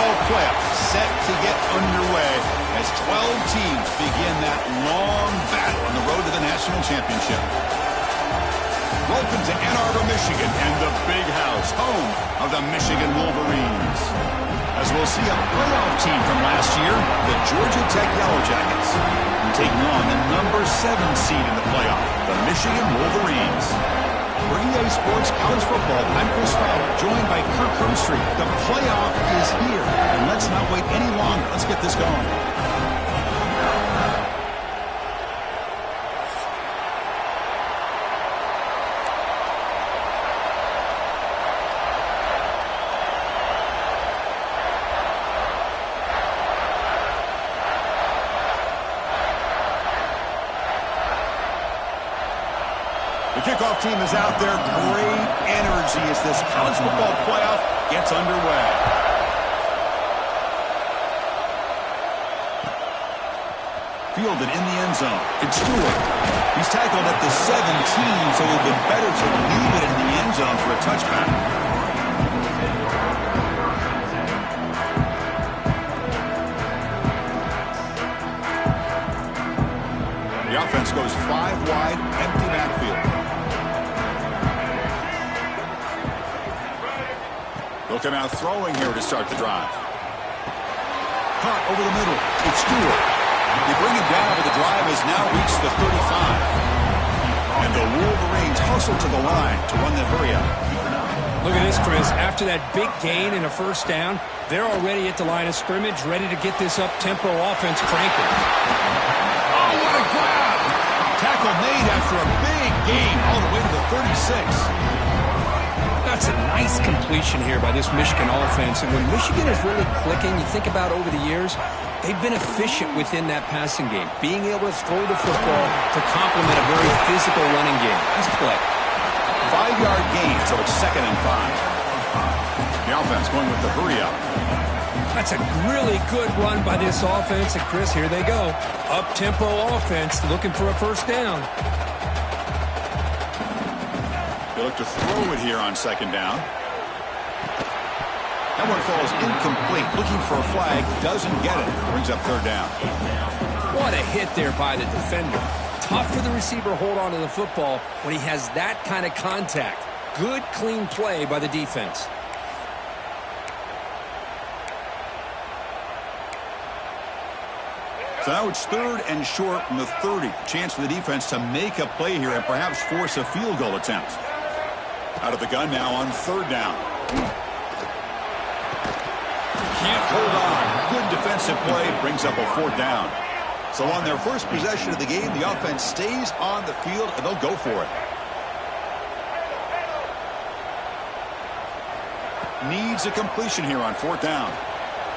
football playoff set to get underway as 12 teams begin that long battle on the road to the national championship. Welcome to Ann Arbor, Michigan, and the Big House, home of the Michigan Wolverines. As we'll see a playoff team from last year, the Georgia Tech Yellow Jackets, taking on the number 7 seed in the playoff, the Michigan Wolverines. For EA Sports College Football, I'm Chris Fowler, joined by Kirk Herbstreit. The playoff is here, and let's not wait any longer. Let's get this going. The kickoff team is out there. Great energy as this college football playoff gets underway. Fielded in the end zone. It's Stewart. He's tackled at the 17, so it would have been better to leave it in the end zone for a touchback. The offense goes 5 wide, empty backfield. They'll come out throwing here to start the drive. Caught over the middle. It's Stewart. They bring him down, but the drive has now reached the 35. And the Wolverines hustle to the line to run the hurry up. Look at this, Chris. After that big gain and a first down, they're already at the line of scrimmage, ready to get this up-tempo offense cranking. Oh, what a grab! Tackle made after a big gain all the way to the 36. That's a nice completion here by this Michigan offense. And when Michigan is really clicking, you think about over the years, they've been efficient within that passing game, being able to throw the football to complement a very physical running game. Nice play. 5-yard gain, so it's 2nd and 5. The offense going with the hurry up. That's a really good run by this offense. And, Chris, here they go. Up-tempo offense looking for a first down. They look to throw it here on 2nd down. That one falls incomplete. Looking for a flag. Doesn't get it. Brings up 3rd down. What a hit there by the defender. Tough for the receiver to hold on to the football when he has that kind of contact. Good, clean play by the defense. So now it's 3rd and short from the 30. Chance for the defense to make a play here and perhaps force a field goal attempt. Out of the gun now on 3rd down. Can't hold on. Good defensive play. Brings up a 4th down. So on their first possession of the game, the offense stays on the field and they'll go for it. Needs a completion here on 4th down.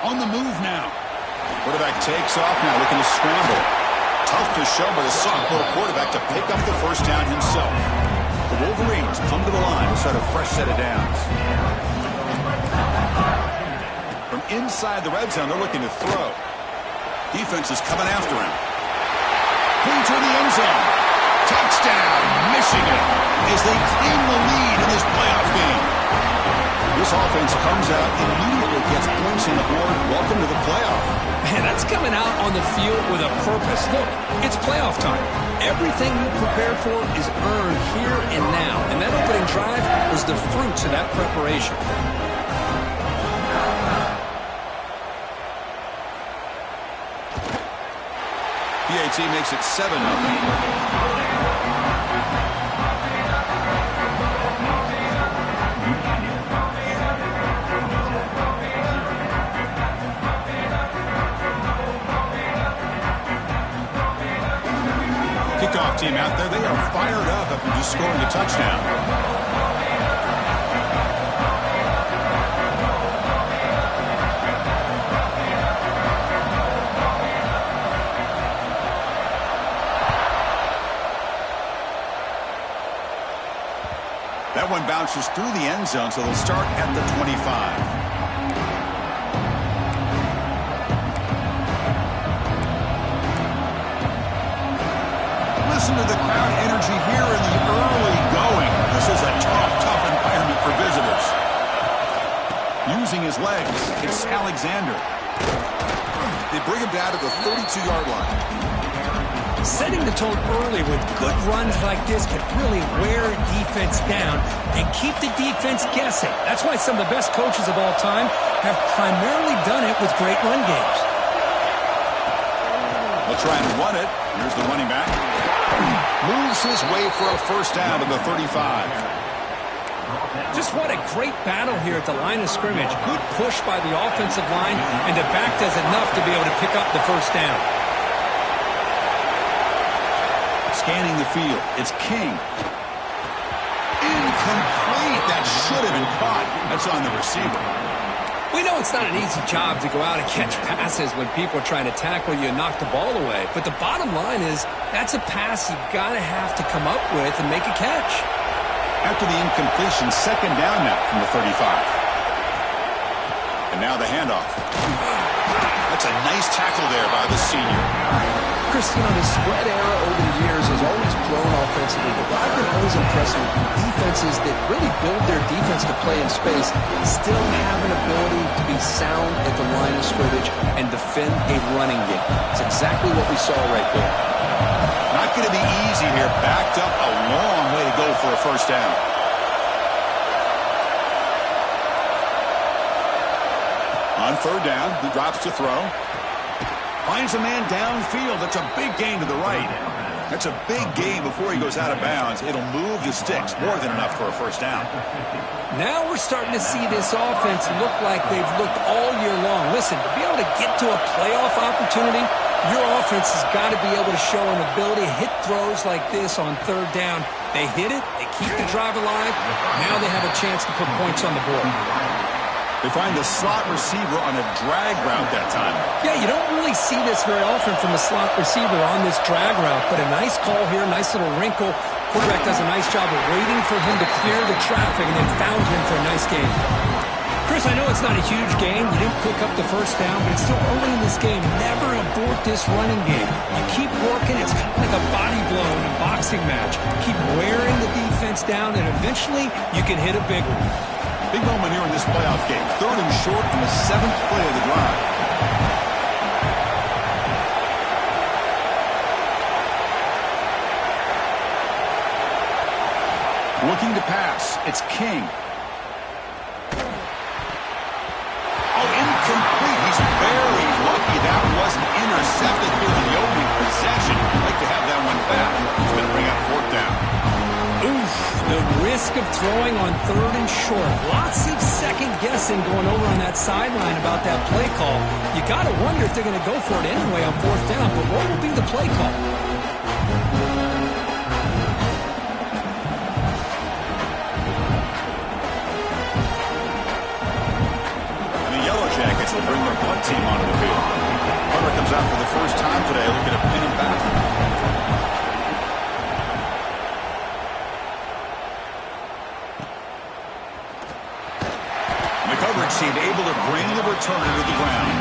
On the move now. Quarterback takes off now, looking to scramble. Tough to show by the sophomore quarterback to pick up the first down himself. The Wolverines come to the line to start a fresh set of downs. From inside the red zone, they're looking to throw. Defense is coming after him. Clean to the end zone. Touchdown, Michigan, as they claim the lead in this playoff game. This offense comes out, immediately gets points on the board. Welcome to the playoff. Man, that's coming out on the field with a purpose. Look, it's playoff time. Everything you prepare for is earned here and now. And that opening drive was the fruits of that preparation. PAT makes it 7-0. Kickoff team out there. They are fired up after just scoring a touchdown. That one bounces through the end zone, so they'll start at the 25. Listen to the crowd energy here in the early going. This is a tough environment for visitors. using his legs. It's Alexander. They bring him down to the 32-yard line. Setting the tone early with good runs like this can really wear a defense down and keep the defense guessing. That's why some of the best coaches of all time have primarily done it with great run games. They'll try and run it. Here's the running back. Moves his way for a first down to the 35. Just what a great battle here at the line of scrimmage. Good push by the offensive line, and the back does enough to be able to pick up the first down. Scanning the field. It's King. Incomplete. That should have been caught. That's on the receiver. We know it's not an easy job to go out and catch passes when people are trying to tackle you and knock the ball away. But the bottom line is that's a pass you got to have to come up with and make a catch. After the incompletion, second down now from the 35. And now the handoff. That's a nice tackle there by the senior. Chris, you know, the spread era over the years has always grown offensively, but what I've been always impressed with defenses that really build their defense to play in space still have an ability to be sound at the line of scrimmage and defend a running game. It's exactly what we saw right there. Not going to be easy here. Backed up a long way to go for a first down. On third down, he drops to throw. Finds a man downfield. That's a big gain to the right. That's a big gain before he goes out of bounds. It'll move the sticks. More than enough for a first down. Now we're starting to see this offense look like they've looked all year long. Listen, to be able to get to a playoff opportunity, your offense has got to be able to show an ability to hit throws like this on third down. They hit it. They keep the drive alive. Now they have a chance to put points on the board. They find the slot receiver on a drag route that time. Yeah, you don't really see this very often from a slot receiver on this drag route, but a nice call here, nice little wrinkle. Quarterback does a nice job of waiting for him to clear the traffic and then found him for a nice gain. Chris, I know it's not a huge game. You didn't pick up the first down, but it's still early in this game. Never abort this running game. You keep working. It's kind of like a body blow in a boxing match. Keep wearing the defense down, and eventually you can hit a big one. Big moment here in this playoff game. Third and short in the 7th play of the drive. Looking to pass. It's King. Oh, incomplete. He's very lucky that wasn't intercepted here in the opening possession. I'd like to have that one back. He's going to bring up fourth down. Oof, the risk of throwing on third and short. Lots of second guessing going over on that sideline about that play call. You got to wonder if they're going to go for it anyway on fourth down, but what will be the play call? The Yellow Jackets will bring their punt team onto the field. Punter comes out for the first time today, looking to pin him back. Coverage team able to bring the returner to the ground.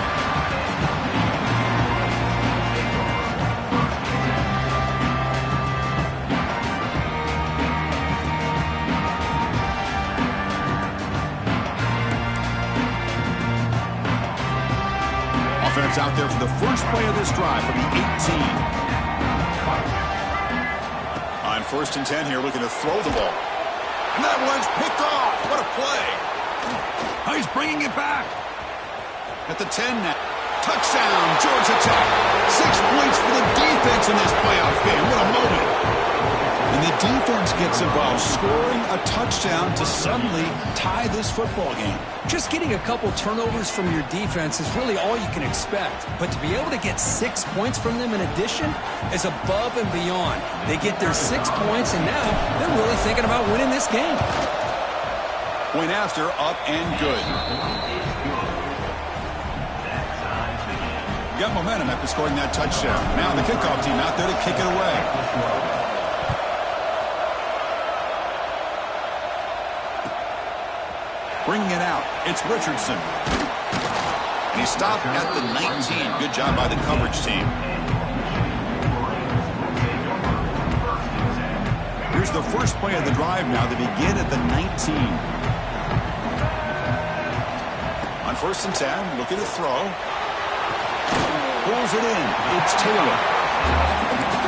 Offense out there for the first play of this drive from the 18. On 1st and 10 here, looking to throw the ball. And that one's picked off. What a play. Oh, he's bringing it back. At the 10 now. Touchdown, Georgia Tech. 6 points for the defense in this playoff game. What a moment. And the defense gets involved, scoring a touchdown to suddenly tie this football game. Just getting a couple turnovers from your defense is really all you can expect. But to be able to get 6 points from them in addition is above and beyond. They get their 6 points, and now they're really thinking about winning this game. Point after, up and good. Got momentum after scoring that touchdown. Now the kickoff team out there to kick it away. Bringing it out, it's Richardson. And he stopped at the 19. Good job by the coverage team. Here's the first play of the drive now. They begin at the 19. first and 10, looking to throw. Pulls it in. It's Taylor.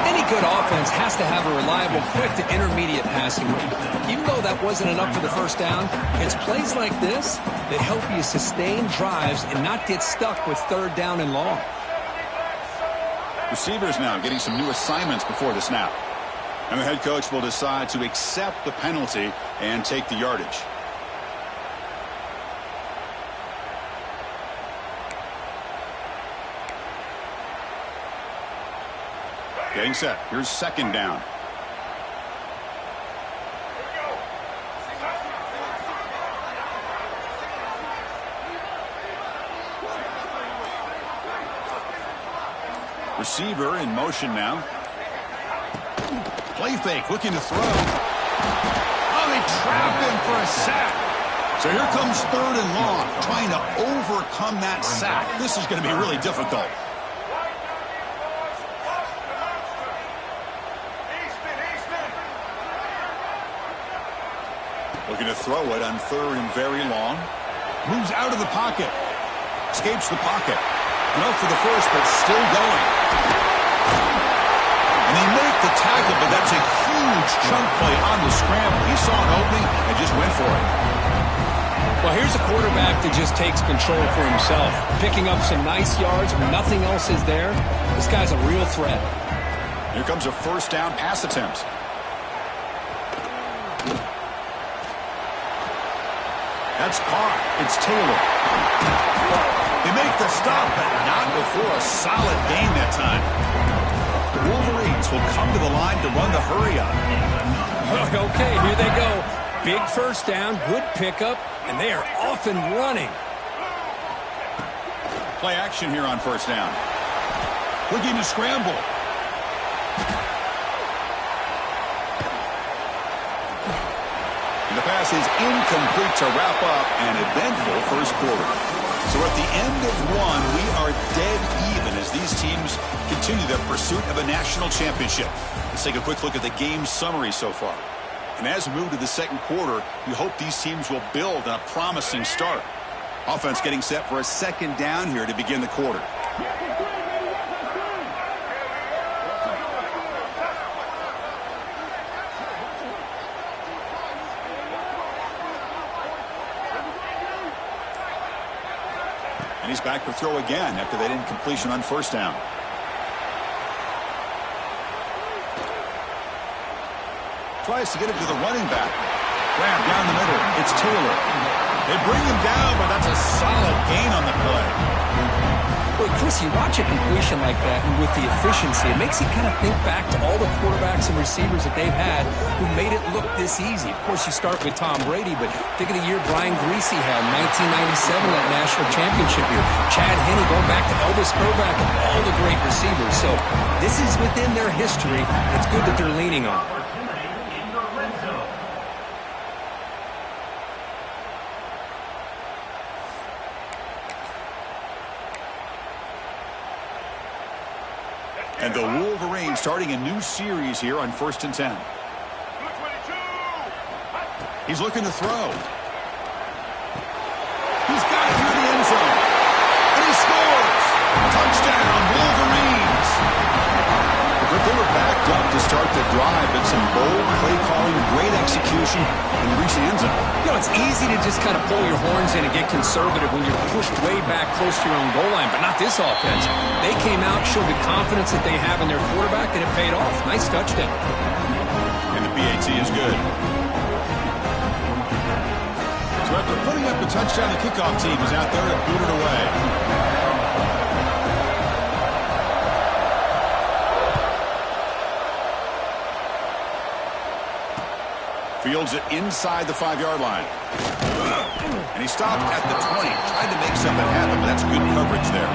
Any good offense has to have a reliable, quick to intermediate passing game. Even though that wasn't enough for the first down, it's plays like this that help you sustain drives and not get stuck with third down and long. Receivers now getting some new assignments before the snap. And the head coach will decide to accept the penalty and take the yardage. Getting set. Here's second down. Receiver in motion now. Play fake, looking to throw. Oh, they trap him for a sack. So here comes third and long, trying to overcome that sack. This is going to be really difficult. Looking to throw it on third and very long. Moves out of the pocket. Escapes the pocket. No for the first, but still going. And they make the tackle, but that's a huge chunk play on the scramble. He saw an opening and just went for it. Well, here's a quarterback that just takes control for himself. Picking up some nice yards when nothing else is there. This guy's a real threat. Here comes a first down pass attempt. That's caught. It's Taylor. They make the stop, but not before a solid gain that time. The Wolverines will come to the line to run the hurry up. Okay, here they go. Big first down, good pickup, and they are off and running. Play action here on first down. Looking to scramble. The pass is incomplete to wrap up an eventful first quarter. So at the end of one, we are dead even as these teams continue their pursuit of a national championship. Let's take a quick look at the game summary so far. And as we move to the second quarter, we hope these teams will build on a promising start. Offense getting set for a second down here to begin the quarter. And he's back to throw again after that incompletion on first down. Tries to get it to the running back. Grab down the middle. It's Taylor. They bring him down, but that's a solid gain on the play. Well, Chris, you watch a completion like that, and with the efficiency, it makes you kind of think back to all the quarterbacks and receivers that they've had who made it look this easy. Of course, you start with Tom Brady, but think of the year Brian Greasy had, 1997, that national championship year. Chad Henne going back to Elvis Grbac and all the great receivers. So this is within their history. It's good that they're leaning on it. And the Wolverines starting a new series here on 1st and 10. He's looking to throw. He's got it through the end zone. And he scores! Touchdown, Wolverines! They were backed up to start the drive, but some bold play calling, great execution, and reach the end zone. You know, it's easy to just kind of pull your horns in and get conservative when you're pushed way back close to your own goal line, but not this offense. They came out, showed the confidence that they have in their quarterback, and it paid off. Nice touchdown. And the PAT is good. So after putting up the touchdown, the kickoff team is out there to boot it away. Fields it inside the 5-yard line. And he stopped at the 20. Tried to make something happen, but that's good coverage there.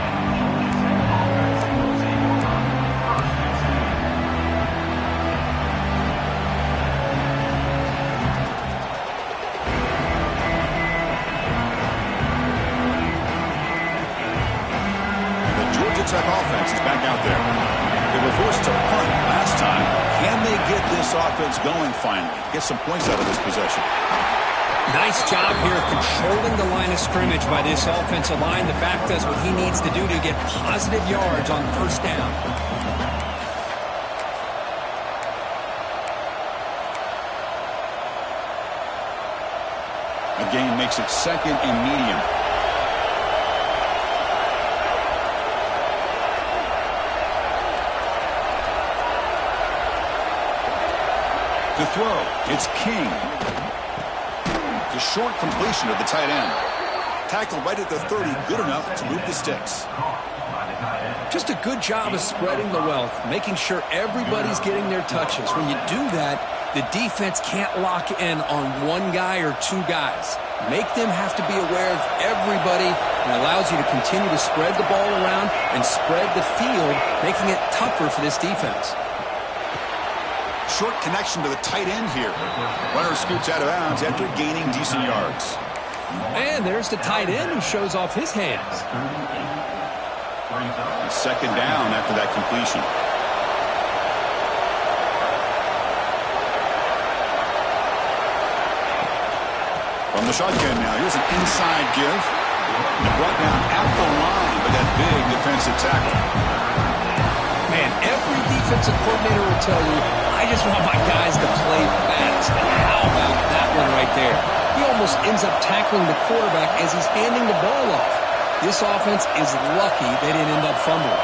The Georgia Tech offense is back out there. They were forced to punt last time. Can they get this offense going finally? Get some points out of this possession. Nice job here of controlling the line of scrimmage by this offensive line. The back does what he needs to do to get positive yards on first down. A gain makes it 2nd and medium. To throw, it's King. The short completion of the tight end. Tackle right at the 30, good enough to move the sticks. Just a good job of spreading the wealth, making sure everybody's getting their touches. When you do that, the defense can't lock in on one guy or two guys. Make them have to be aware of everybody, and allows you to continue to spread the ball around and spread the field, making it tougher for this defense. Short connection to the tight end here. Runner scoots out of bounds after gaining decent yards. And there's the tight end who shows off his hands. 2nd down after that completion. From the shotgun now, here's an inside give. And brought down at the line by that big defensive tackle. Man, every defensive coordinator will tell you, I just want my guys to play fast. And how about that one right there? He almost ends up tackling the quarterback as he's handing the ball off. This offense is lucky they didn't end up fumbling.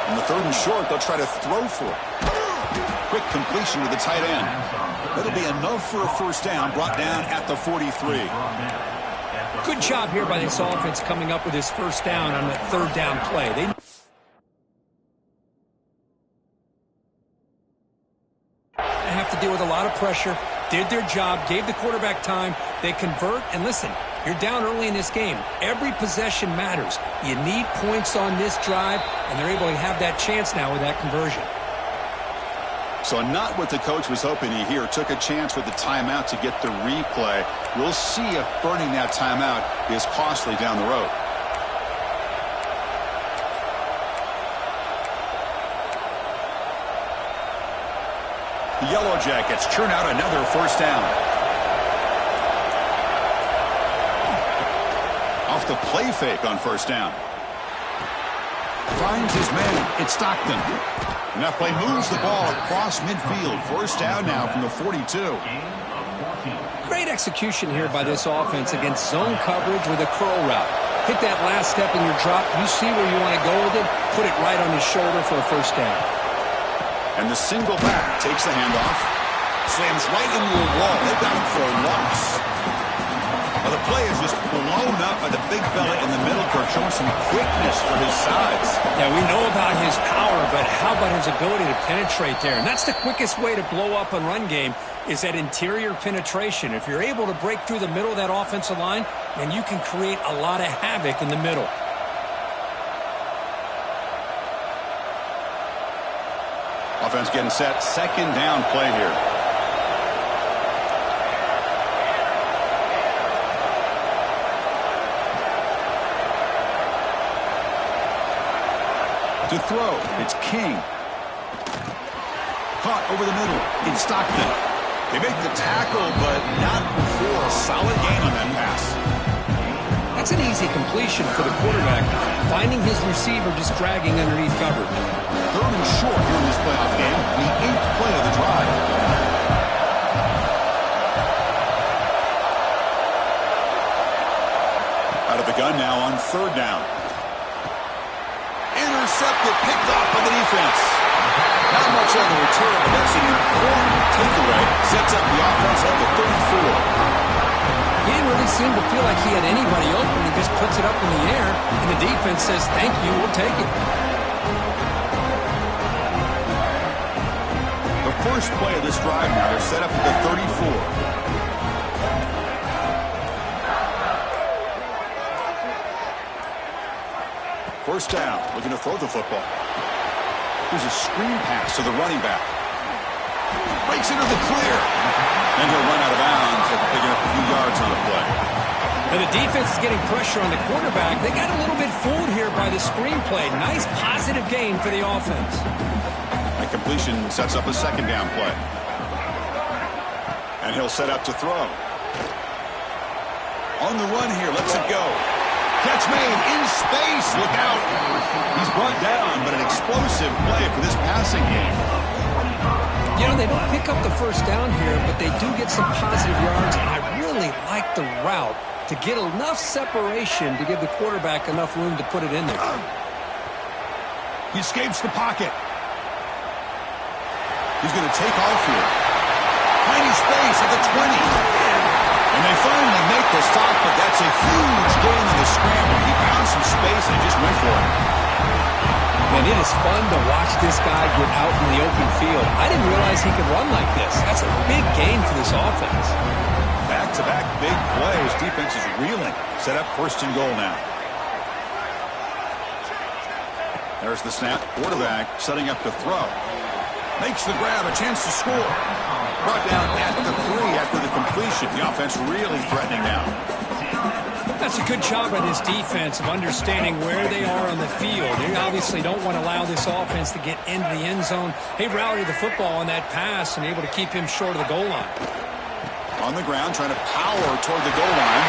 On the 3rd and short, they'll try to throw for it. Quick completion to the tight end. That'll be enough for a first down, brought down at the 43. Good job here by this offense coming up with his first down on that 3rd down play. They have to deal with a lot of pressure, did their job, gave the quarterback time, they convert, and listen, you're down early in this game. Every possession matters. You need points on this drive, and they're able to have that chance now with that conversion. So not what the coach was hoping to hear. Took a chance with the timeout to get the replay. We'll see if burning that timeout is costly down the road. The Yellow Jackets churn out another first down. Off the play fake on first down. Finds his man. It's Stockton. And that play moves the ball across midfield. First down now from the 42. Great execution here by this offense against zone coverage with a curl route. Hit that last step in your drop. You see where you want to go with it. Put it right on his shoulder for a first down. And the single back takes the handoff. Slams right into a wall. They've got him for a loss. Well, the play is just blown up by the big fella in the middle, Kirk, showing some quickness for his size. Yeah, we know about his power, but how about his ability to penetrate there? And that's the quickest way to blow up a run game, is that interior penetration. If you're able to break through the middle of that offensive line, then you can create a lot of havoc in the middle. Offense getting set. 2nd down play here. To throw, it's King. Caught over the middle, it's Stockton. They make the tackle, but not before a solid gain on that pass. That's an easy completion for the quarterback, finding his receiver just dragging underneath coverage. 3rd and short here in this playoff game, the 8th play of the drive. Out of the gun now on 3rd down. Intercepted, picked off by the defense. Not much on the return, but that's an important takeaway. Sets up the offense at the 34. He didn't really seem to feel like he had anybody open. He just puts it up in the air, and the defense says, thank you, we'll take it. The first play of this drive now, they're set up at the 34. First down, looking to throw the football. Here's a screen pass to the running back. Breaks into the clear. And he'll run out of bounds after picking up a few yards on the play. And the defense is getting pressure on the quarterback. They got a little bit fooled here by the screen play. Nice positive gain for the offense. That completion sets up a second down play. And he'll set up to throw. On the run here, lets it go. Catch made in space. Look out. He's brought down, but an explosive play for this passing game. You know, they don't pick up the first down here, but they do get some positive yards, and I really like the route to get enough separation to give the quarterback enough room to put it in there. He escapes the pocket. He's going to take off here. Tiny space at the 20. And they finally make the stop, but that's a huge gain in the scramble. He found some space and just went for it. Man, it is fun to watch this guy get out in the open field. I didn't realize he could run like this. That's a big gain for this offense. Back-to-back big plays. Defense is reeling. Set up first and goal now. There's the snap. Quarterback setting up to throw. Makes the grab. A chance to score. Brought down at the 3 after the completion. The offense really threatening now. That's a good job by this defense of understanding where they are on the field. They obviously don't want to allow this offense to get into the end zone. They rallied the football on that pass and able to keep him short of the goal line. On the ground, trying to power toward the goal line.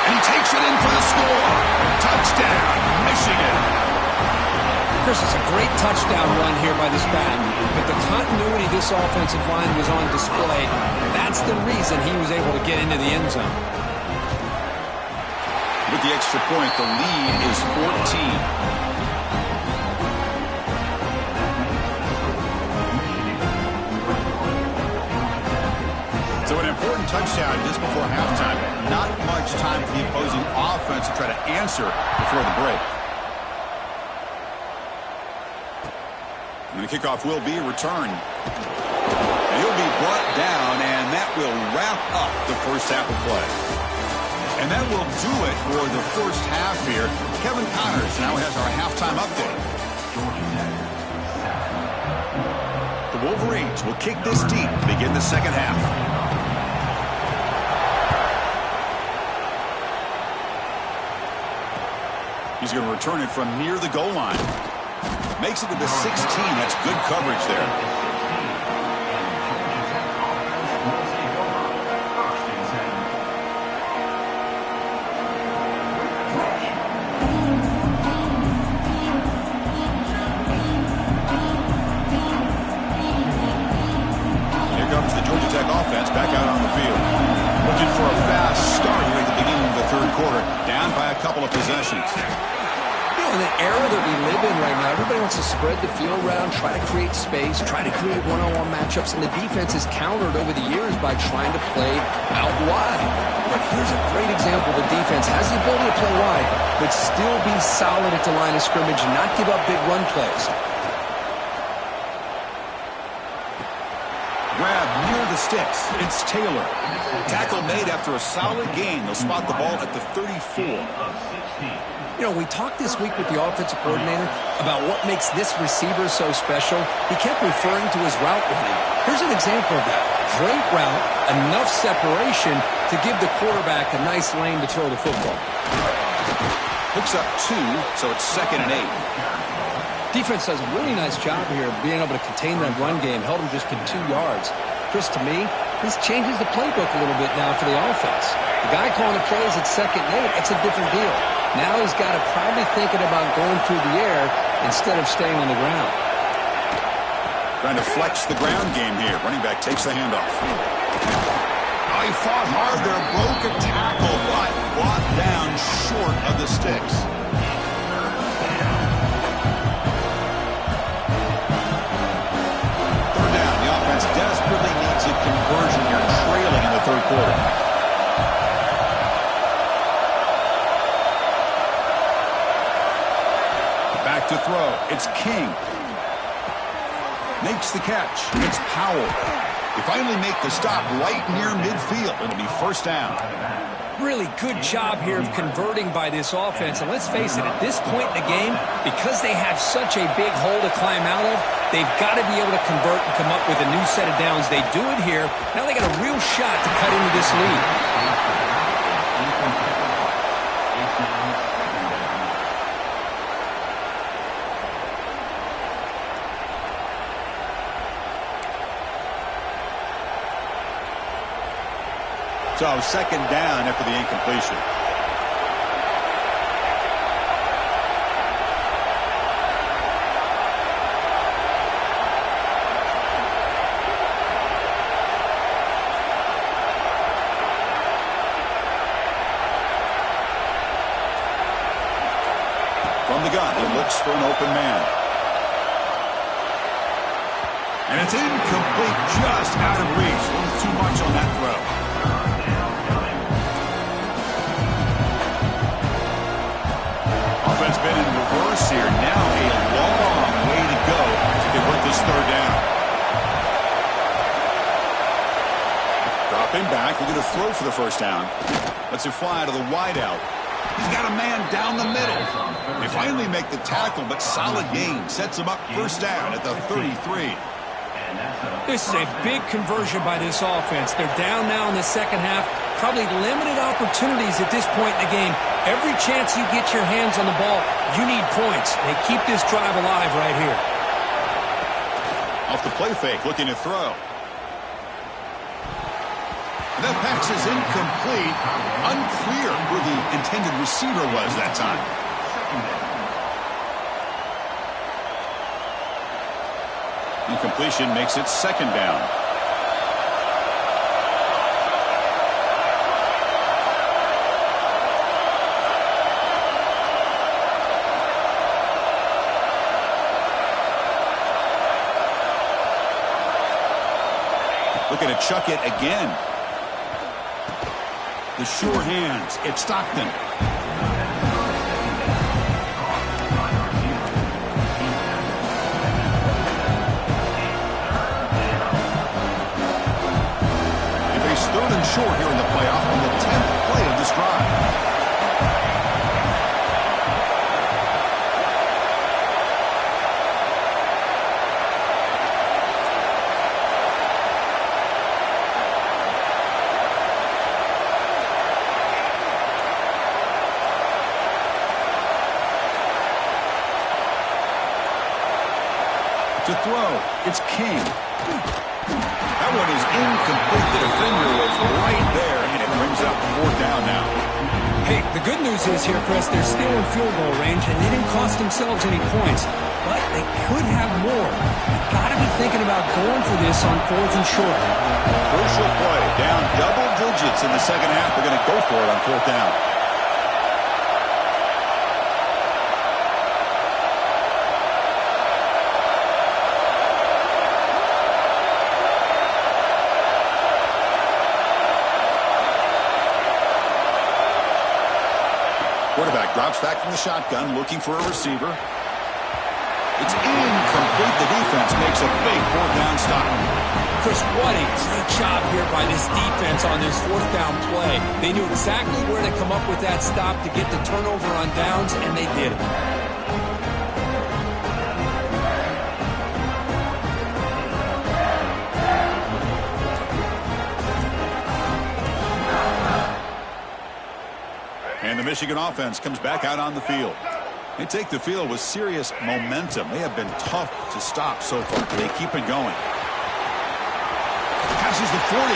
And he takes it in for the score. Touchdown, Michigan. Chris, it's a great touchdown run here by this back. But the continuity this offensive line was on display. That's the reason he was able to get into the end zone. With the extra point, the lead is 14. So an important touchdown just before halftime. Not much time for the opposing offense to try to answer before the break. And the kickoff will be returned. And he'll be brought down, and that will wrap up the first half of play. And that will do it for the first half here. Kevin Connors now has our halftime update. The Wolverines will kick this deep to begin the second half. He's going to return it from near the goal line. Makes it to the 16. That's good coverage there. Offense back out on the field. Looking for a fast start here at the beginning of the third quarter. Down by a couple of possessions. You know, in the era that we live in right now, everybody wants to spread the field around, try to create space, try to create one-on-one matchups, and the defense is countered over the years by trying to play out wide. But here's a great example. The defense has the ability to play wide, but still be solid at the line of scrimmage and not give up big run plays. Grab near the sticks. It's Taylor. Tackle made after a solid gain. They'll spot the ball at the 34. You know, we talked this week with the offensive coordinator about what makes this receiver so special. He kept referring to his route running. Here's an example of that. Great route, enough separation to give the quarterback a nice lane to throw the football. Picks up 2, so it's 2nd and 8. Defense does a really nice job here of being able to contain that run game, held him just to 2 yards. Chris, to me, this changes the playbook a little bit now for the offense. The guy calling the plays at 2nd and 8, that's a different deal. Now he's got to probably thinking about going through the air instead of staying on the ground. Trying to flex the ground game here. Running back takes the handoff. Oh, he fought hard there, broke a tackle, but brought down short of the sticks. Desperately needs a conversion here, trailing in the third quarter. Back to throw. It's King. Makes the catch. It's Powell. They finally make the stop right near midfield. It'll be first down. Really good job here of converting by this offense. And let's face it, at this point in the game, because they have such a big hole to climb out of, they've got to be able to convert and come up with a new set of downs. They do it here. Now they got a real shot to cut into this lead. So second down after the incompletion. From the gun, he looks for an open man. And it's incomplete, just out of reach. A little too much on that throw. Offense been in reverse here. Now a long way to go to convert this third down. Dropping back, looking to throw for the first down. Lets it fly to the wideout. He's got a man down the middle. They finally make the tackle, but solid gain. Sets him up first down at the 33. This is a big conversion by this offense. They're down now in the second half. Probably limited opportunities at this point in the game. Every chance you get your hands on the ball, you need points. They keep this drive alive right here. Off the play fake, looking to throw. That pass is incomplete. Unclear who the intended receiver was that time. Incompletion makes it second down. Looking to chuck it again. The sure hands. It's Stockton. They face third and short here in the playoff on the 10th play of this drive. To throw, it's King. That one is incomplete. The defender was right there, and it brings up fourth down now. Hey, the good news is here, Chris, they're still in field goal range, and they didn't cost themselves any points. But they could have more. You've got to be thinking about going for this on fourth and short. Crucial play. Down double digits in the second half. They're going to go for it on fourth down. Quarterback drops back from the shotgun, looking for a receiver. It's incomplete. The defense makes a big fourth down stop. Chris, what a great job here by this defense on this fourth down play. They knew exactly where to come up with that stop to get the turnover on downs, and they did it. And the Michigan offense comes back out on the field. They take the field with serious momentum. They have been tough to stop so far. They keep it going. Passes the 40.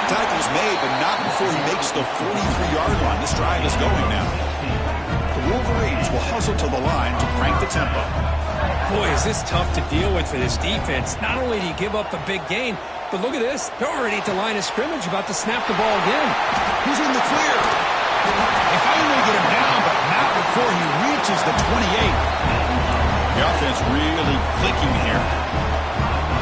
Tackle's made, but not before he makes the 43-yard line. This drive is going now. The Wolverines will hustle to the line to crank the tempo. Boy, is this tough to deal with for this defense. Not only do you give up a big gain, but look at this. They're already at the line of scrimmage, about to snap the ball again. He's in the clear. They finally get him down, but not before he reaches the 28. The offense really clicking here.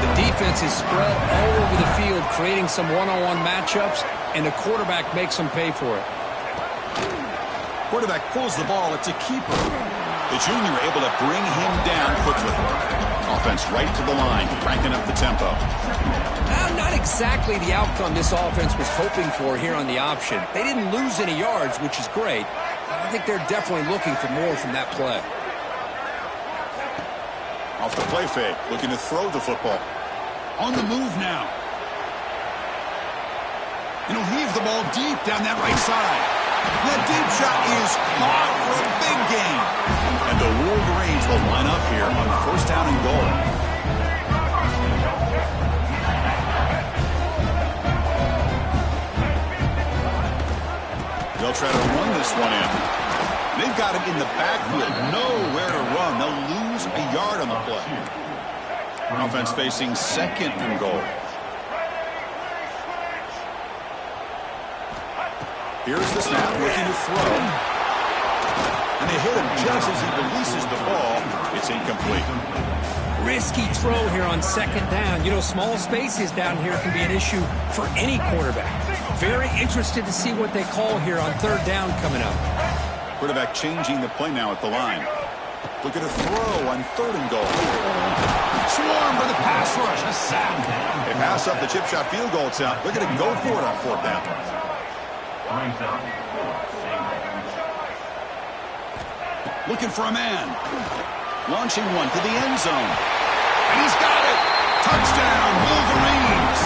The defense is spread all over the field, creating some one-on-one matchups, and the quarterback makes them pay for it. Quarterback pulls the ball. It's a keeper. The junior able to bring him down quickly. Offense right to the line, cranking up the tempo. Not exactly the outcome this offense was hoping for here on the option. They didn't lose any yards, which is great. I think they're definitely looking for more from that play. Off the play fake, looking to throw the football. On the move now. And he'll heave the ball deep down that right side. That deep shot is caught for a big gain. And the Wolverines will line up here on first down and goal. try to run this one in. They've got him in the backfield. Nowhere to run. They'll lose a yard on the play. Offense facing second and goal. Here's the snap, looking to throw. And they hit him just as he releases the ball. It's incomplete. Risky throw here on second down. You know, small spaces down here can be an issue for any quarterback. Very interested to see what they call here on third down coming up. Quarterback changing the play now at the line. Look at a throw on third and goal. Swarm for the pass rush. A sack. They pass up the chip shot field goal attempt. They're going to go for it on fourth down. Looking for a man. Launching one to the end zone. And he's got it. Touchdown, Wolverines.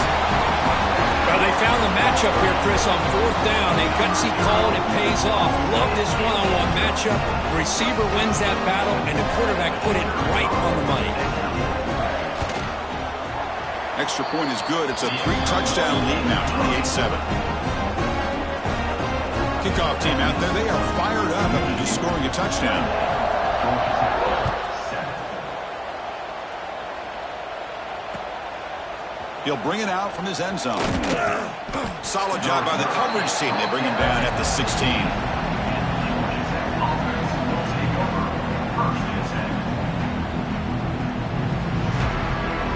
Well, they found the matchup here, Chris, on fourth down. A gutsy call, and it pays off. Love this one-on-one matchup. The receiver wins that battle, and the quarterback put it right on the money. Extra point is good. It's a 3-touchdown lead now, 28-7. Kickoff team out there. They are fired up after just scoring a touchdown. He'll bring it out from his end zone. Solid job by the coverage team. They bring him down at the 16.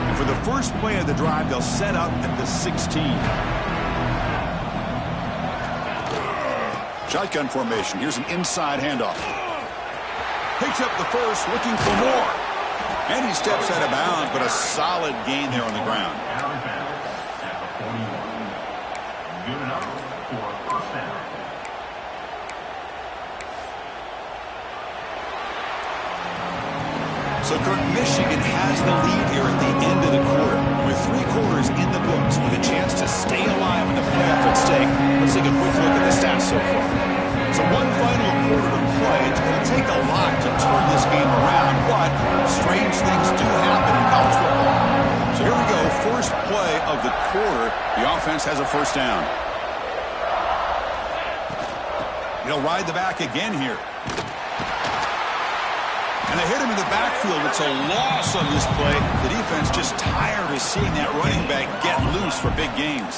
And for the first play of the drive, they'll set up at the 16. Shotgun formation. Here's an inside handoff. Picks up the first, looking for more. And he steps out of bounds, but a solid gain there on the ground. So, Kirk, Michigan has the lead here at the end of the quarter. With 3 quarters in the books, with a chance to stay alive in the playoff at stake. Let's take a quick look at the stats so far. So one final quarter to play. It's going to take a lot to turn this game around, but strange things do happen in college football. So here we go, first play of the quarter. The offense has a first down. He'll ride the back again here. And they hit him in the backfield. It's a loss on this play. The defense just tired of seeing that running back get loose for big gains.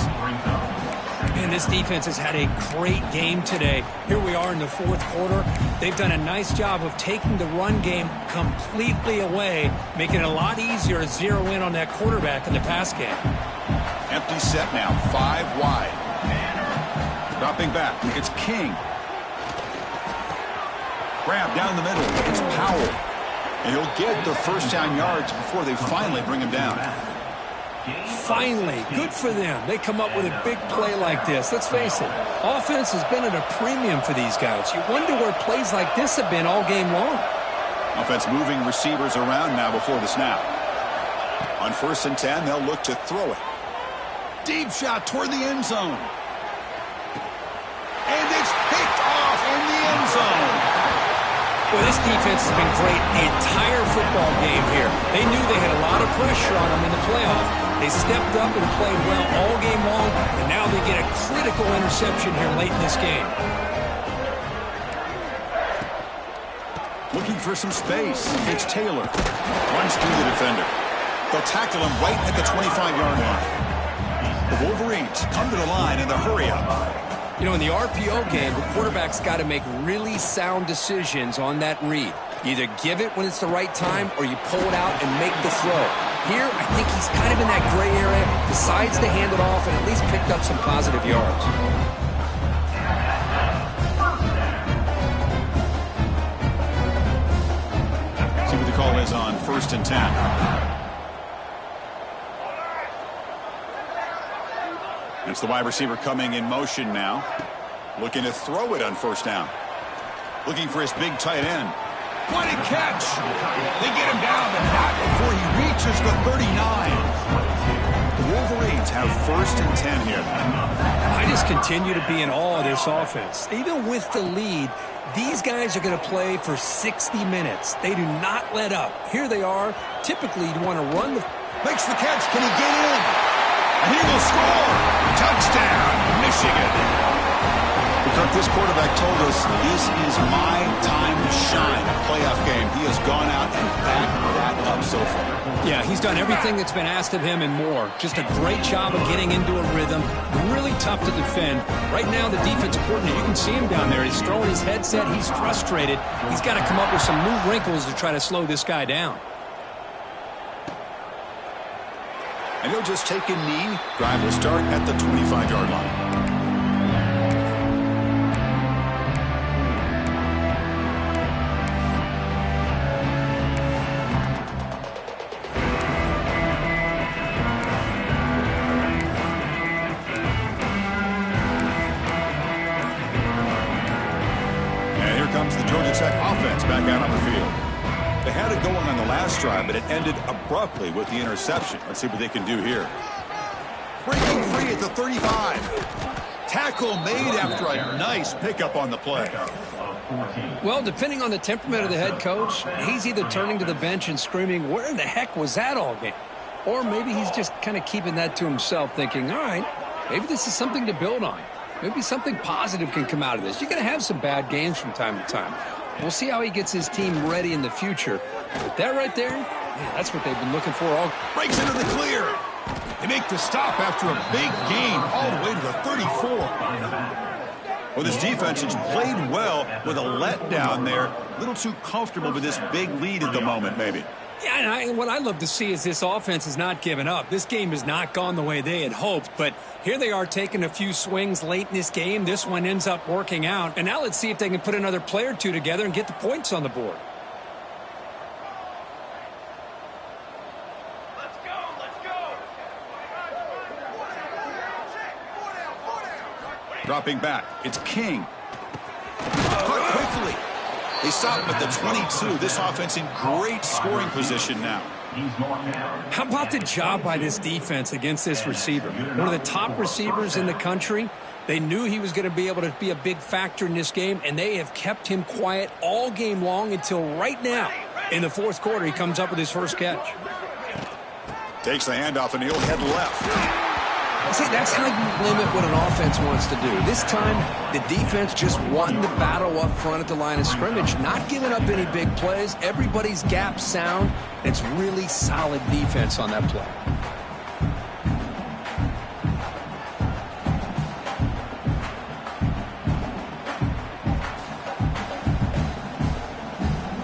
And this defense has had a great game today. Here we are in the fourth quarter. They've done a nice job of taking the run game completely away, making it a lot easier to zero in on that quarterback in the pass game. Empty set now, 5 wide. Dropping back, it's King. Grab down the middle, it's Powell. And he'll get the first down yards before they finally bring him down. Finally, good for them. They come up with a big play like this. Let's face it, offense has been at a premium for these guys. You wonder where plays like this have been all game long. Offense moving receivers around now before the snap. On 1st and 10, they'll look to throw it. Deep shot toward the end zone. And it's picked off in the end zone. Well, this defense has been great the entire football game here. They knew they had a lot of pressure on them in the playoff. They stepped up and played well all game long, and now they get a critical interception here late in this game. Looking for some space. It's Taylor. Runs through the defender. They'll tackle him right at the 25-yard line. The Wolverines come to the line in the hurry-up. You know, in the RPO game, the quarterback's got to make really sound decisions on that read. You either give it when it's the right time or you pull it out and make the throw. Here, I think he's kind of in that gray area, decides to hand it off and at least picked up some positive yards. See what the call is on 1st and 10. It's the wide receiver coming in motion now. Looking to throw it on 1st down. Looking for his big tight end. What a catch! They get him down, but not before he reaches the 39. The Wolverines have 1st and 10 here. I just continue to be in awe of this offense. Even with the lead, these guys are going to play for 60 minutes. They do not let up. Here they are. Typically, you want to run the... Makes the catch. Can he get in? And he will score. Touchdown, Michigan. Kirk, this quarterback told us this is my time to shine. A playoff game. He has gone out and backed that up so far. Yeah, he's done everything that's been asked of him and more. Just a great job of getting into a rhythm. Really tough to defend. Right now, the defensive coordinator, you can see him down there. He's throwing his headset. He's frustrated. He's got to come up with some new wrinkles to try to slow this guy down. And he'll just take a knee. Drive will start at the 25-yard line. Back out on the field. They had it going on the last drive, but it ended abruptly with the interception. Let's see what they can do here. Breaking free at the 35. Tackle made after a nice pickup on the play. Well, depending on the temperament of the head coach, he's either turning to the bench and screaming, where in the heck was that all game? Or maybe he's just kind of keeping that to himself, thinking, all right, maybe this is something to build on. Maybe something positive can come out of this. You're going to have some bad games from time to time. We'll see how he gets his team ready in the future. But that right there, yeah, that's what they've been looking for. All breaks into the clear. They make the stop after a big gain all the way to the 34. Well, this defense has played well with a letdown there. A little too comfortable with this big lead at the moment, maybe. Yeah, and what I'd love to see is this offense has not given up. This game has not gone the way they had hoped, but here they are taking a few swings late in this game. This one ends up working out, and now let's see if they can put another play or two together and get the points on the board. Let's go. Dropping back, it's King. Caught quickly. They stop him at the 22. This offense in great scoring position now. How about the job by this defense against this receiver? One of the top receivers in the country. They knew he was going to be able to be a big factor in this game, and they have kept him quiet all game long until right now. In the fourth quarter, he comes up with his first catch. Takes the handoff, and he'll head left. See, that's how you limit what an offense wants to do. This time, the defense just won the battle up front at the line of scrimmage, not giving up any big plays. Everybody's gap sound. It's really solid defense on that play.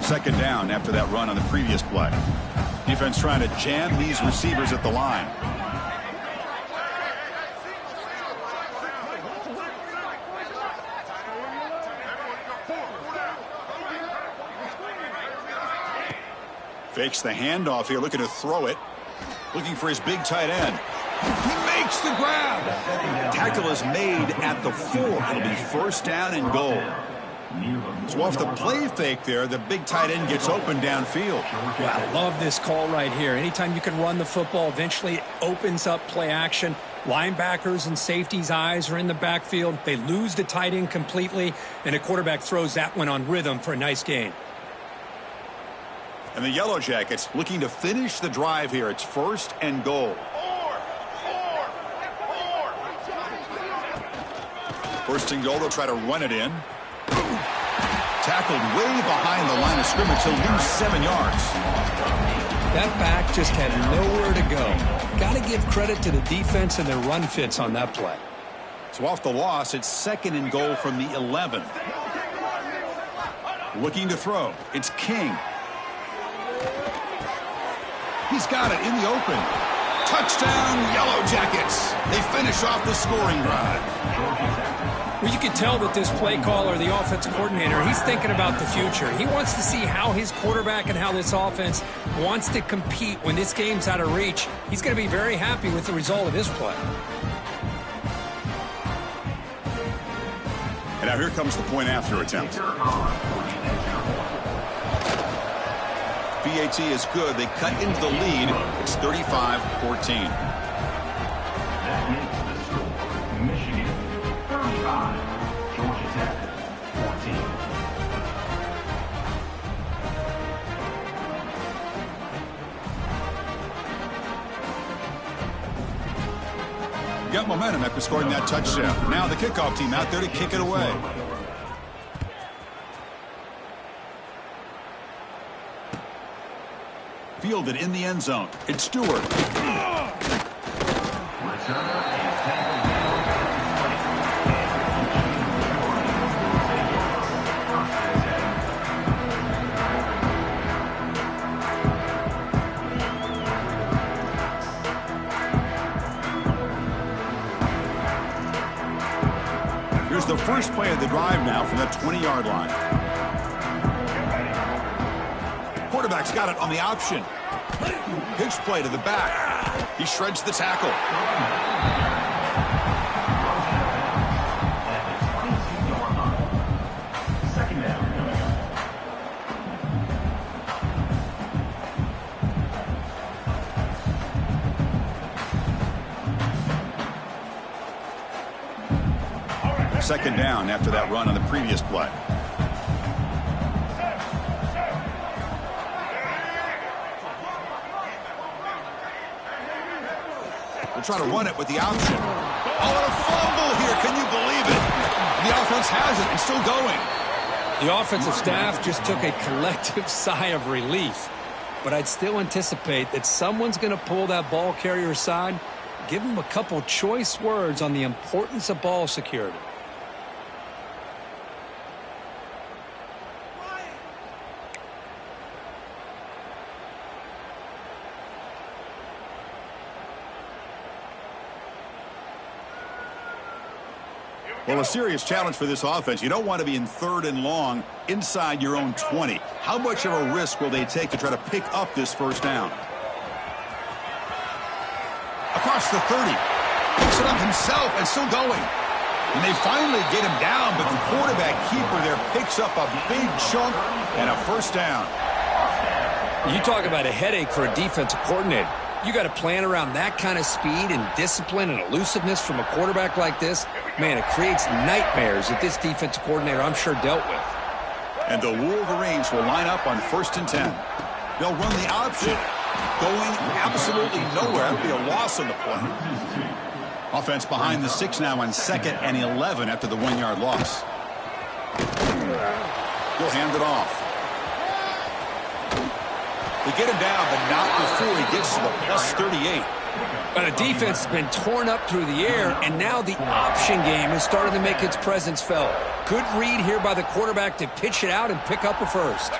Second down after that run on the previous play. Defense trying to jam these receivers at the line. Fakes the handoff here, looking to throw it. Looking for his big tight end. He makes the grab. Tackle is made at the 4. It'll be first down and goal. So off the play fake there, the big tight end gets open downfield. Yeah, I love this call right here. Anytime you can run the football, eventually it opens up play action. Linebackers and safeties' eyes are in the backfield. They lose the tight end completely, and a quarterback throws that one on rhythm for a nice gain. And the Yellow Jackets looking to finish the drive here. It's first and goal. First and goal, they'll try to run it in. Tackled way behind the line of scrimmage. He'll lose 7 yards. That back just had nowhere to go. Got to give credit to the defense and their run fits on that play. So off the loss, it's second and goal from the 11. Looking to throw. It's King. He's got it in the open. Touchdown, Yellow Jackets. They finish off the scoring drive. Well, you can tell that this play caller, the offensive coordinator, he's thinking about the future. He wants to see how his quarterback and how this offense wants to compete when this game's out of reach. He's going to be very happy with the result of this play. And now here comes the point after attempt. PAT is good. They cut into the lead. It's 35-14. That makes the score. Michigan 35, Georgia Tech 14. got momentum after scoring that touchdown. Now the kickoff team out there to kick it away. Fielded in the end zone. It's Stewart. Here's the first play of the drive now from the 20-yard line. Quarterback's got it on the option. Pitch play to the back. He shreds the tackle. Second down. Second down after that run on the previous play. They'll try to run it with the option. Oh, and a fumble here. Can you believe it? The offense has it and still going. The offensive staff just took a collective sigh of relief. But I'd still anticipate that someone's going to pull that ball carrier aside, give him a couple choice words on the importance of ball security. Well, a serious challenge for this offense. You don't want to be in 3rd and long inside your own 20. How much of a risk will they take to try to pick up this first down? Across the 30. Picks it up himself and still going. And they finally get him down, but the quarterback keeper there picks up a big chunk and a first down. You talk about a headache for a defensive coordinator. You got to plan around that kind of speed and discipline and elusiveness from a quarterback like this. Man, it creates nightmares that this defensive coordinator, I'm sure, dealt with. And the Wolverines will line up on 1st and 10. They'll run the option. Going absolutely nowhere. That would be a loss on the play. Offense behind the 6 now on 2nd and 11 after the 1-yard loss. He'll hand it off. They get him down, but not before he gets to the plus 38. The defense has been torn up through the air, and now the option game has started to make its presence felt. Good read here by the quarterback to pitch it out and pick up a first.